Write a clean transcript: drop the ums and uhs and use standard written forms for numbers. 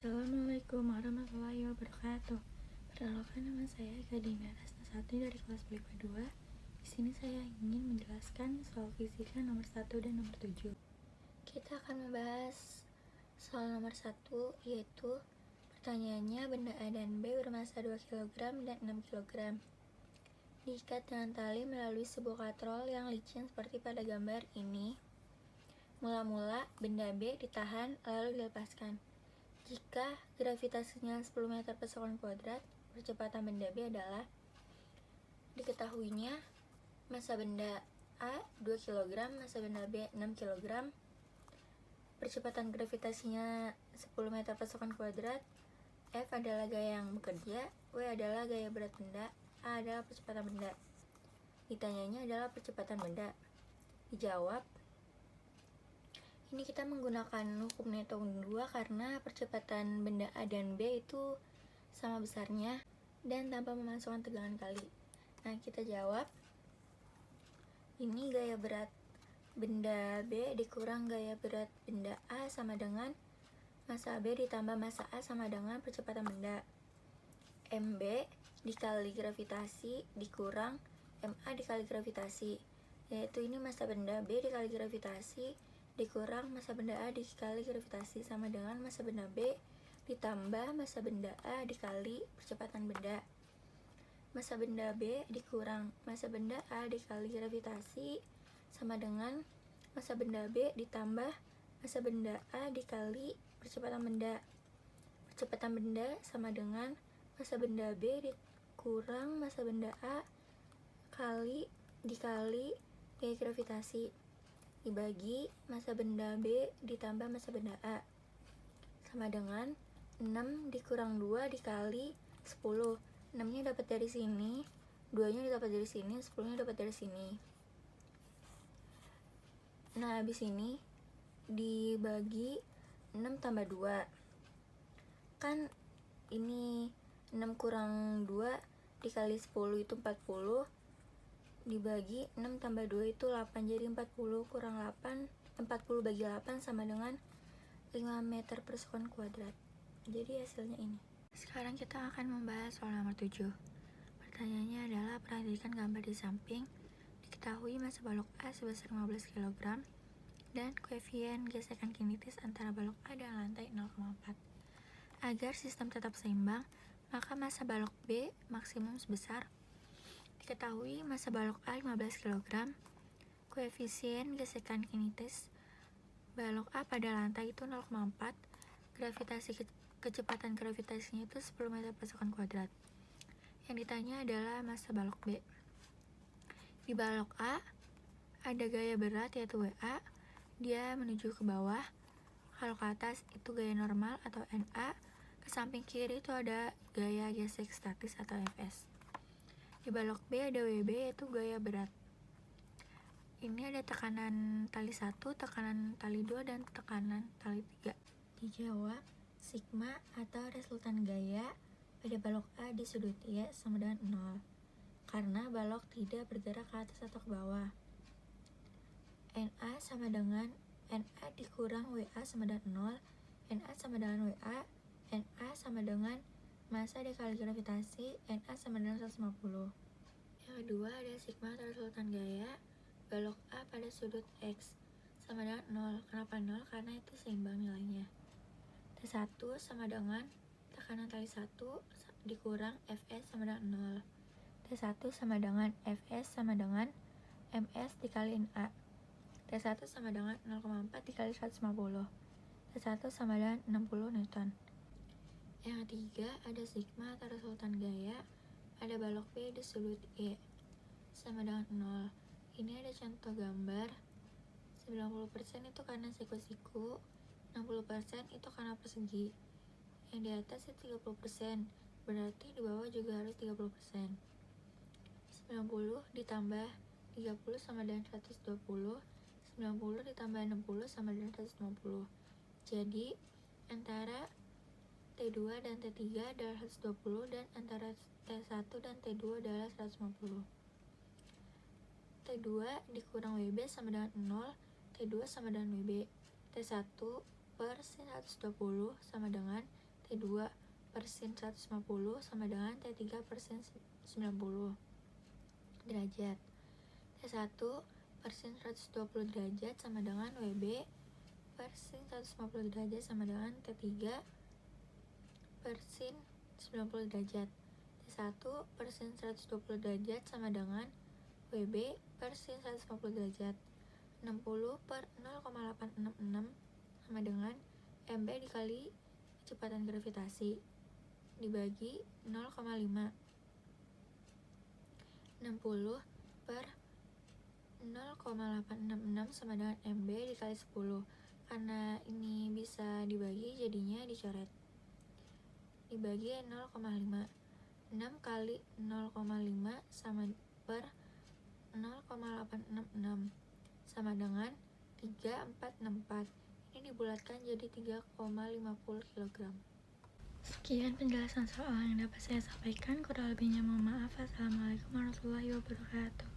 Assalamualaikum warahmatullahi wabarakatuh. Perkenalkan, nama saya Eka Dina Rasnasati dari kelas BK 2. Di sini saya ingin menjelaskan soal fisika nomor 1 dan nomor 7. Kita akan membahas soal nomor 1, yaitu pertanyaannya benda A dan B bermasa 2 kg dan 6 kg. Diikat dengan tali melalui sebuah katrol yang licin seperti pada gambar ini. Mula-mula benda B ditahan lalu dilepaskan. Jika gravitasinya 10 meter per sekon kuadrat, percepatan benda B adalah diketahuinya massa benda A 2 kg, massa benda B 6 kg, percepatan gravitasinya 10 meter per sekon kuadrat, F adalah gaya yang bekerja, W adalah gaya berat benda, A adalah percepatan benda. Ditanyanya adalah percepatan benda. Dijawab, ini kita menggunakan hukum Newton 2 karena percepatan benda A dan B itu sama besarnya dan tanpa memasukkan tegangan kali. Nah, kita jawab, ini gaya berat benda B dikurang gaya berat benda A sama dengan massa B ditambah massa A sama dengan percepatan benda. MB dikali gravitasi dikurang MA dikali gravitasi, yaitu ini massa benda B dikali gravitasi dikurang massa benda A dikali gravitasi sama dengan massa benda B ditambah massa benda A dikali percepatan benda. Massa benda B dikurang massa benda A dikali gravitasi sama dengan massa benda B ditambah massa benda A dikali percepatan benda. Percepatan benda sama dengan massa benda B dikurang massa benda A dikali gaya gravitasi dibagi massa benda B ditambah massa benda A sama dengan 6 dikurang 2 dikali 10. 6 nya dapat dari sini, 2 nya dapat dari sini, 10 nya dapat dari sini. Nah, habis ini dibagi 6 tambah 2, kan ini 6 kurang 2 dikali 10 itu 40, dibagi 6 tambah 2 itu 8, jadi 40 kurang 8, 40 bagi 8 sama dengan 5 meter per sekon kuadrat. Jadi hasilnya ini. Sekarang kita akan membahas soal nomor 7. Pertanyaannya adalah, perhatikan gambar di samping. Diketahui massa balok A sebesar 15 kg dan koefisien gesekan kinetitis antara balok A dan lantai 0,4. Agar sistem tetap seimbang, maka massa balok B maksimum sebesar. Diketahui massa balok A 15 kg, koefisien gesekan kinetitis balok A pada lantai itu 0,4, kecepatan gravitasinya itu 10 meter per sekon kuadrat. Yang ditanya adalah massa balok B. Di balok A ada gaya berat yaitu WA, dia menuju ke bawah. Kalau ke atas itu gaya normal atau NA, ke samping kiri itu ada gaya gesek statis atau FS. Di balok B ada WB yaitu gaya berat. Ini ada tekanan tali 1, tekanan tali 2, dan tekanan tali 3. Dijawab, sigma atau resultan gaya pada balok A di sudut Y sama dengan 0 karena balok tidak bergerak ke atas atau ke bawah. NA sama dengan NA dikurang WA sama dengan 0, NA sama dengan WA, NA sama dengan massa dikali gravitasi, NA sama dengan 150. Yang kedua ada sigma atau resultan gaya balok A pada sudut X sama dengan 0. Kenapa 0? Karena itu seimbang nilainya. T1 sama dengan tekanan tali 1 dikurang Fs sama dengan 0. T1 sama dengan Fs sama dengan Ms dikali Na. T1 sama dengan 0,4 dikali 150. T1 sama dengan 60 Newton. Yang ketiga ada sigma atau resultan gaya pada balok B di sudut Y sama dengan 0. Ini ada contoh gambar. 90% itu karena siku-siku, 60% itu karena persegi. Yang di atas itu 30%, berarti di bawah juga harus 30%. 90 ditambah 30 sama dengan 120, 90 ditambah 60 sama dengan 150. Jadi antara T2 dan T3 adalah 120 dan antara T1 dan T2 adalah 150. T2 dikurang WB sama dengan 0, T2 sama dengan WB. T1 per 120 sama dengan T2 per sin 150 sama dengan T3 per sin 90 derajat. T1 per sin 120 derajat sama dengan WB per sin 150 derajat sama dengan T3 per sin 90 derajat. T1 per sin 120 derajat sama dengan WB per sin 150 derajat. 60 per 0,866 sama dengan MB dikali kecepatan gravitasi dibagi 0,5. 60 per 0,866 sama dengan MB dikali 10. Karena ini bisa dibagi, jadinya dicoret. Dibagi 0,5. 6 kali 0,5 sama per 0,866 sama dengan 3464. Ini dibulatkan jadi 3,50 kg. Sekian penjelasan soal yang dapat saya sampaikan. Kurang lebihnya mohon maaf. Assalamualaikum warahmatullahi wabarakatuh.